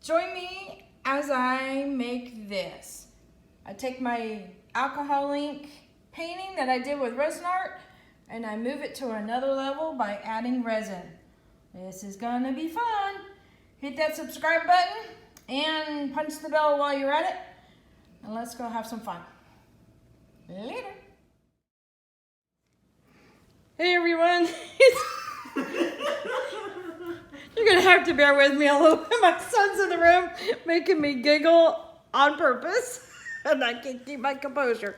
Join me as I make this. I take my alcohol ink painting that I did with Resin Art and I move it to another level by adding resin. This is gonna be fun. Hit that subscribe button and punch the bell while you're at it. And let's go have some fun. Later. Hey everyone. You're gonna have to bear with me a little bit. My son's in the room making me giggle on purpose, and I can't keep my composure.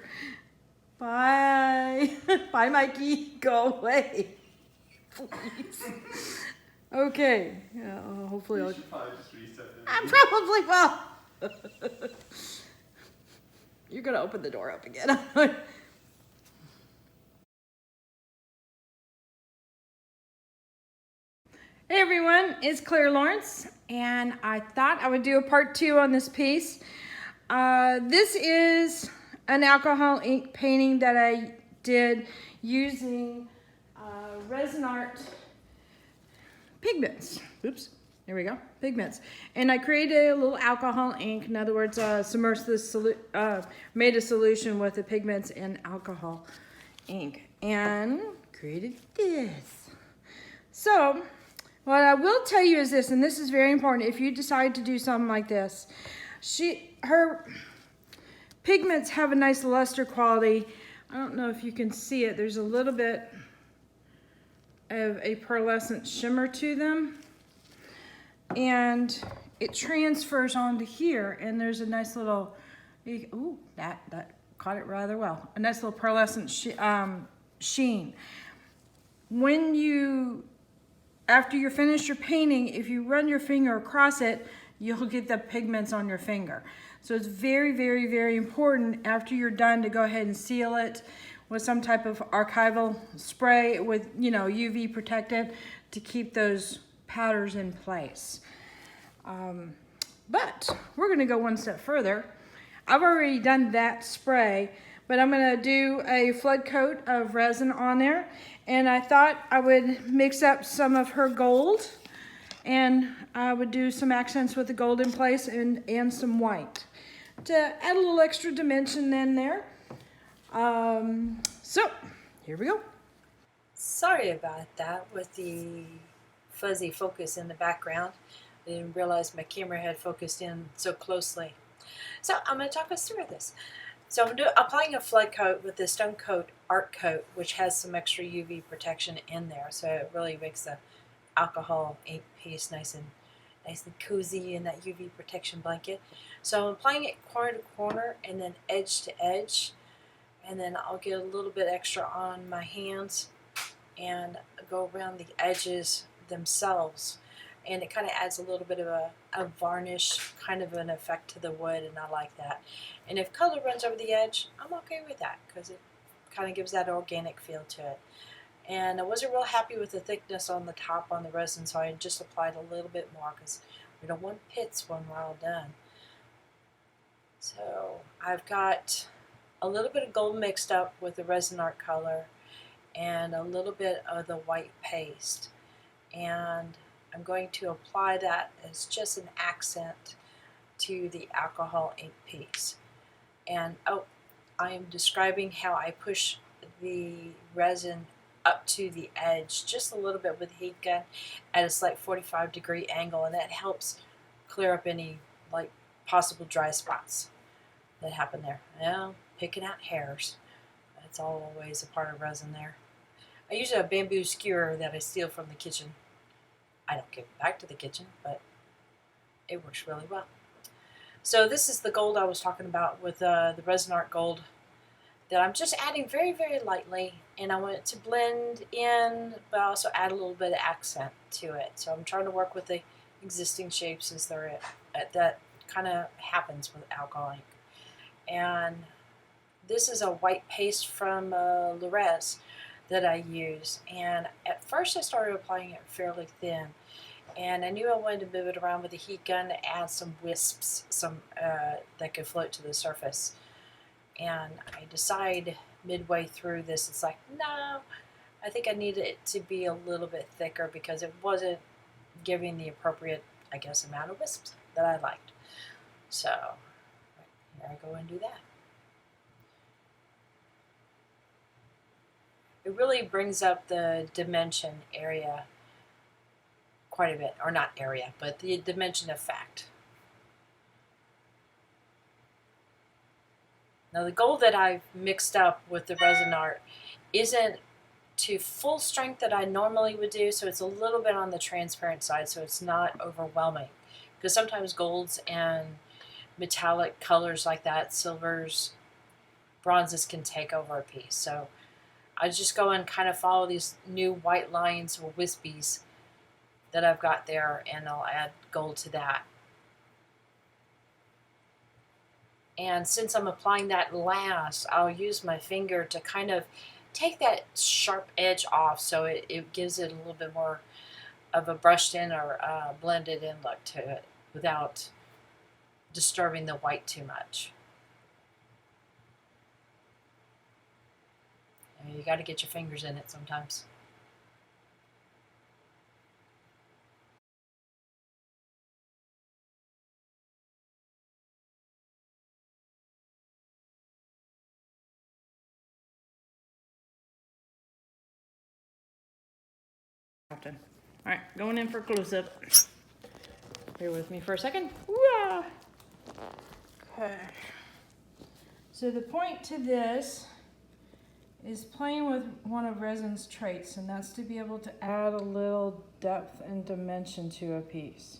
Bye. Bye, Mikey. Go away. Please. Okay. Yeah, hopefully I'll. Probably just reset it. I probably will. You're gonna open the door up again. Hey everyone, it's Clara Lawrence, and I thought I would do a part 2 on this piece. This is an alcohol ink painting that I did using Rezin Arte Pigments. Oops, there we go, pigments. And I created a little alcohol ink, in other words, made a solution with the pigments and alcohol ink, and created this. So, what I will tell you is this, and this is very important if you decide to do something like this. Her pigments have a nice luster quality. I don't know if you can see it. There's a little bit of a pearlescent shimmer to them. And it transfers onto here, and there's a nice little, ooh, that caught it rather well. A nice little pearlescent sheen. After you're finished your painting, if you run your finger across it, you'll get the pigments on your finger. So it's very, very, very important after you're done to go ahead and seal it with some type of archival spray with, UV protectant to keep those powders in place. But we're gonna go one step further. I've already done that spray, but I'm gonna do a flood coat of resin on there. And I thought I would mix up some of her gold, and I would do some accents with the gold in place and some white to add a little extra dimension in there. So here we go. Sorry about that with the fuzzy focus in the background. I didn't realize my camera had focused in so closely. So I'm going to talk us through this. So I'm applying a flood coat with the Stone Coat Art Coat, which has some extra UV protection in there. So it really makes the alcohol ink piece nice and cozy in that UV protection blanket. So I'm applying it corner to corner and then edge to edge. And then I'll get a little bit extra on my hands and go around the edges themselves. And it kind of adds a little bit of a varnish kind of an effect to the wood, and I like that. And if color runs over the edge, I'm okay with that because it kind of gives that organic feel to it. And I wasn't real happy with the thickness on the top on the resin, so I just applied a little bit more because we don't want pits when we're all done. So I've got a little bit of gold mixed up with the Resin Art color and a little bit of the white paste. And I'm going to apply that as just an accent to the alcohol ink piece. And I am describing how I push the resin up to the edge just a little bit with a heat gun at a slight 45-degree angle, and that helps clear up any possible dry spots that happen there. Picking out hairs. That's always a part of resin there. I use a bamboo skewer that I steal from the kitchen. I don't give it back to the kitchen, but it works really well. So this is the gold I was talking about with the Resin Art Gold that I'm just adding very, very lightly, and I want it to blend in, but also add a little bit of accent to it. So I'm trying to work with the existing shapes as they're that kind of happens with alcohol ink. And this is a white paste from Lorez that I use, and at first I started applying it fairly thin, and I knew I wanted to move it around with a heat gun to add some wisps, that could float to the surface. And I decide midway through this, it's like, no, I think I needed it to be a little bit thicker because it wasn't giving the appropriate I guess, amount of wisps that I liked. So here I go and do that. It really brings up the dimension area quite a bit, or not area, but the dimension effect. Now the gold that I've mixed up with the resin art isn't to full strength that I normally would do, so it's a little bit on the transparent side, so it's not overwhelming. Because sometimes golds and metallic colors like that, silvers, bronzes, can take over a piece. So I just go and kind of follow these new white lines or wispies that I've got there, and I'll add gold to that. And since I'm applying that last, I'll use my finger to kind of take that sharp edge off, so it gives it a little bit more of a brushed in or blended in look to it without disturbing the white too much. And you got to get your fingers in it sometimes. All right, going in for close-up. Bear with me for a second. Whoa. Okay. So the point to this is playing with one of Resin's traits, and that's to be able to add a little depth and dimension to a piece.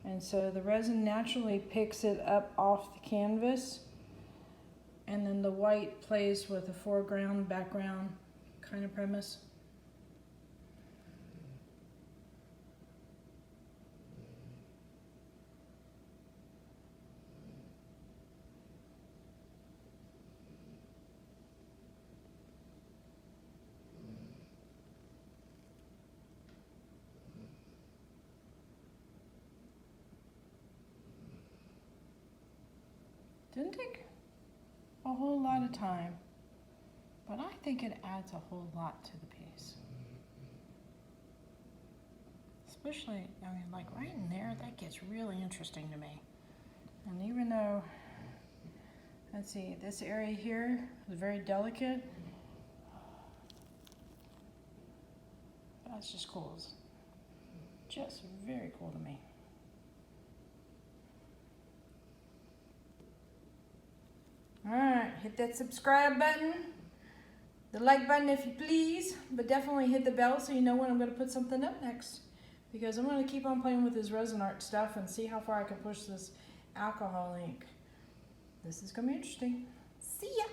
And so the resin naturally picks it up off the canvas, and then the white plays with a foreground, background kind of premise. Didn't take a whole lot of time, but I think it adds a whole lot to the piece. Especially, I mean, like right in there, that gets really interesting to me. And even though, let's see, this area here is very delicate, that's just cool. It's just very cool to me. Alright, hit that subscribe button, the like button if you please, but definitely hit the bell so you know when I'm going to put something up next. Because I'm going to keep on playing with this resin art stuff and see how far I can push this alcohol ink. This is going to be interesting. See ya!